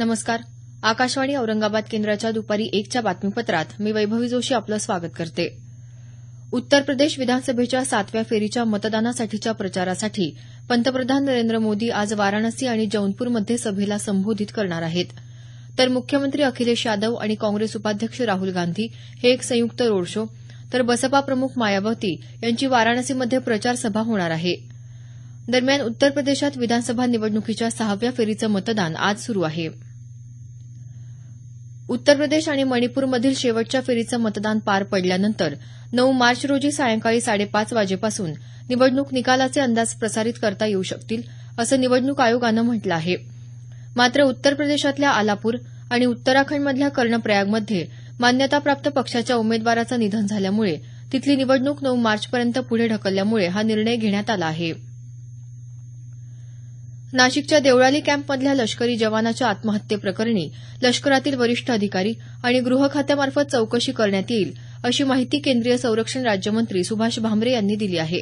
नमस्कार. आकाशवाणी औरंगाबाद केंद्राच्या दुपारी 1च्या बातमीपत्रात मी वैभवी जोशी आपलं स्वागत करते. उत्तर प्रदेश विधानसभेच्या 7व्या फेरीच्या मतदानासाठीच्या प्रचारासाठी पंतप्रधान नरेंद्र मोदी आज वाराणसी आणि जौनपूरमध्ये सभेला संबोधित करणार आहेत. तर मुख्यमंत्री अखिलेश यादव आणि काँग्रेस उपाध्यक्ष राहुल गांधी हे एक संयुक्त रोड शो, तर बसपा प्रमुख मायावती यांची वाराणसीमध्ये प्रचार सभा होणार आहे. दरम्यान उत्तर प्रदेशात विधानसभा निवडणुकीच्या 6व्या फेरीचं मतदान आज सुरू आहे. उत्तर प्रदेश आणि मणिपूरमधील शेवटच्या फेरीचं मतदान पार पडल्यानंतर 9 मार्च रोजी सायंकाळी 5:30 वाजेपासून निवडणूक निकालाचे अंदाज प्रसारित करता येऊ शकतील, असं निवडणूक आयोगानं म्हटलं आहे. मात्र उत्तर प्रदेशातल्या आलापूर आणि उत्तराखंडमधल्या कर्णप्रयागमध्ये मान्यताप्राप्त पक्षाच्या उमेदवाराचं निधन झाल्यामुळे तिथली निवडणूक 9 मार्चपर्यंत पुढे ढकलल्यामुळे हा निर्णय घेण्यात आला आहे. नाशिकच्या देवळाली कॅम्पमधल्या लष्करी जवानाच्या आत्महत्येप्रकरणी लष्करातील वरिष्ठ अधिकारी आणि गृह खात्यामार्फत चौकशी करण्यात येईल, अशी माहिती केंद्रीय संरक्षण राज्यमंत्री सुभाष भामरे यांनी दिली आहे.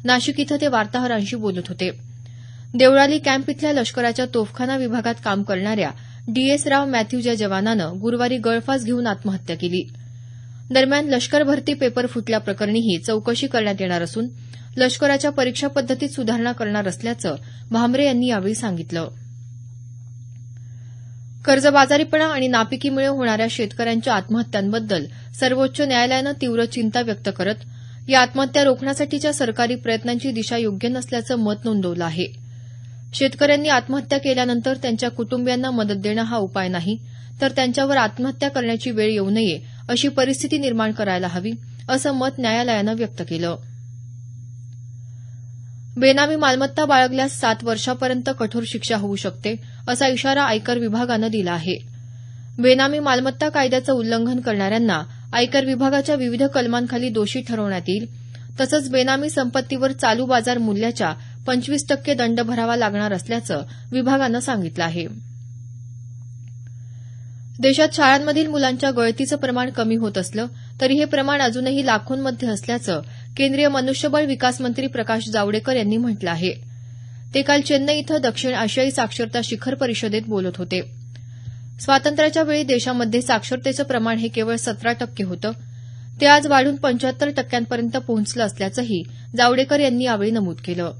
नाशिक इथं ते वार्ताहरांशी बोलत होते. देवळाली कॅम्प इथल्या लष्कराच्या तोफखाना विभागात काम करणाऱ्या DS राव मॅथ्यूज या जवानानं गुरुवारी गळफास घेऊन आत्महत्या केली. दरम्यान लष्कर भरती पेपर फुटल्याप्रकरणीही चौकशी करण्यात येणार असून लष्कराच्या परीक्षा पद्धतीत सुधारणा करणार असल्याचं भामरे यांनी यावेळी सांगितलं. कर्जबाजारीपणा आणि नापिकीमुळे होणाऱ्या शेतकऱ्यांच्या आत्महत्यांबद्दल सर्वोच्च न्यायालयानं तीव्र चिंता व्यक्त करत या आत्महत्या रोखण्यासाठीच्या सरकारी प्रयत्नांची दिशा योग्य नसल्याचं मत नोंदवलं आहे. शेतकऱ्यांनी आत्महत्या केल्यानंतर त्यांच्या कुटुंबियांना मदत देणं हा उपाय नाही, तर त्यांच्यावर आत्महत्या करण्याची वेळ येऊ नये अशी परिस्थिती निर्माण करायला हवी, असं मत न्यायालयानं व्यक्त केलं. बेनामी मालमत्ता बाळगल्यास 7 वर्षांपर्यंत कठोर शिक्षा होऊ शकते, असा इशारा आयकर विभागानं दिला आहे. बेनामी मालमत्ता कायद्याचं उल्लंघन करणाऱ्यांना आयकर विभागाच्या विविध कलमांखाली दोषी ठरवण्यात येईल. तसंच बेनामी संपत्तीवर चालू बाजार मूल्याच्या 25% दंड भरावा लागणार असल्याचं विभागानं सांगितलं आहे. देशात शाळांमधील मुलांच्या गळतीचं प्रमाण कमी होत असलं तरी हे प्रमाण अजूनही लाखोंमध्ये असल्याचं केंद्रीय मनुष्यबळ विकास मंत्री प्रकाश जावडेकर यांनी म्हटलं आहे. ते काल चेन्नई इथं दक्षिण आशियाई साक्षरता शिखर परिषदेत बोलत होते. स्वातंत्र्याच्या वेळी देशामध्ये साक्षरतेचं प्रमाण हे केवळ 17% होतं. ते आज वाढून 75% पोहोचलं असल्याचंही जावडेकर यांनी यावेळी नमूद केलं.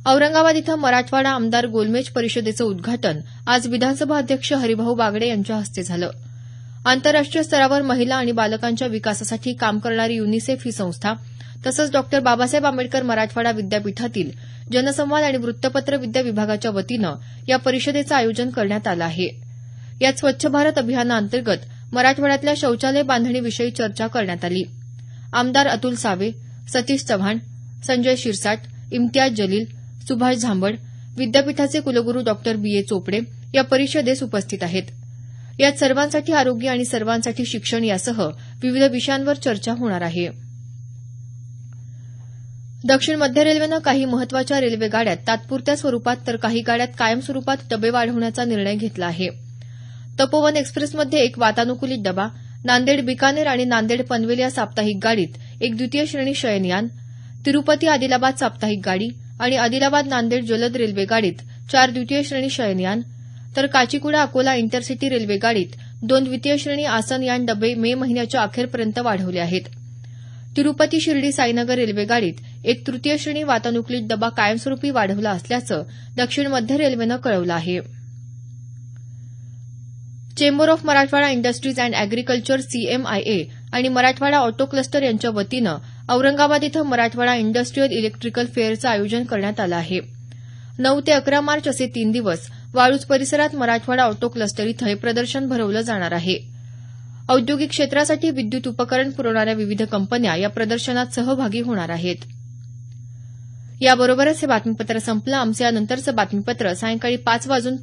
औरंगाबाद इथं मराठवाडा आमदार गोलमेज परिषदेचं उद्घाटन आज विधानसभा अध्यक्ष हरिभाऊ बागडे यांच्या हस्ते झालं. आंतरराष्ट्रीय स्तरावर महिला आणि बालकांच्या विकासासाठी काम करणारी युनिसेफ ही संस्था तसंच डॉ बाबासाहेब आंबेडकर मराठवाडा विद्यापीठातील जनसंवाद आणि वृत्तपत्र विद्या विभागाच्या वतीनं या परिषदेचं आयोजन करण्यात आलं आहे. यात स्वच्छ भारत अभियानाअंतर्गत मराठवाड्यातल्या शौचालय बांधणीविषयी चर्चा करण्यात आली. आमदार अतुल सावे, सतीश चव्हाण, संजय शिरसाट, इम्तियाज जलील, सुभाष झांबड, विद्यापीठाचे कुलगुरू डॉ BA चोपडे या परिषदेस उपस्थित आहेत. यात सर्वांसाठी आरोग्य आणि सर्वांसाठी शिक्षण यासह विविध विषयांवर चर्चा होणार आहे. दक्षिण मध्य रेल्वेनं काही महत्वाच्या रेल्वे गाड्यात तात्पुरत्या स्वरूपात तर काही गाड्यात कायम स्वरूपात डबे वाढवण्याचा निर्णय घेतला आहे. तपोवन एक्सप्रेसमध्ये एक वातानुकूलित डबा, नांदेड बिकानेर आणि नांदेड पनवेल या साप्ताहिक गाडीत एक द्वितीय श्रेणी शयनयान, तिरुपती आदिलाबाद साप्ताहिक गाडी आणि आदिलाबाद नांदेड जलद रेल्वे गाडीत 4 द्वितीय श्रेणी शयनयान, तर काचीगुडा अकोला इंटरसिटी रेल्वे गाडीत 2 द्वितीय श्रेणी आसन यान डबे मे महिन्याच्या अखेरपर्यंत वाढवले आहेत. तिरुपती शिर्डी साईनगर रेल्वे गाडीत एक तृतीय श्रेणी वातानुकूलित डबा कायमस्वरूपी वाढवला असल्याचं दक्षिण मध्य रेल्वेनं कळवलं आहे. Chamber of Marathwada industries and agriculture CMIA आणि मराठवाडा ऑटो क्लस्टर यांच्या वतीनं औरंगाबाद इथं मराठवाडा इंडस्ट्रीयल इलेक्ट्रिकल फेअरचं आयोजन करण्यात आलं आहे. 9 ते 11 मार्च असे 3 दिवस वाळूज परिसरात मराठवाडा ऑटो क्लस्टर इथं हे प्रदर्शन भरवलं जाणार आहे. औद्योगिक क्षेत्रासाठी विद्युत उपकरण पुरवणाऱ्या विविध कंपन्या या प्रदर्शनात सहभागी होणार आहेत. याबरोबरच हे बातमीपत्र संपलं. आमचं यानंतरचं बातमीपत्र सायंकाळी 5:25 वाजून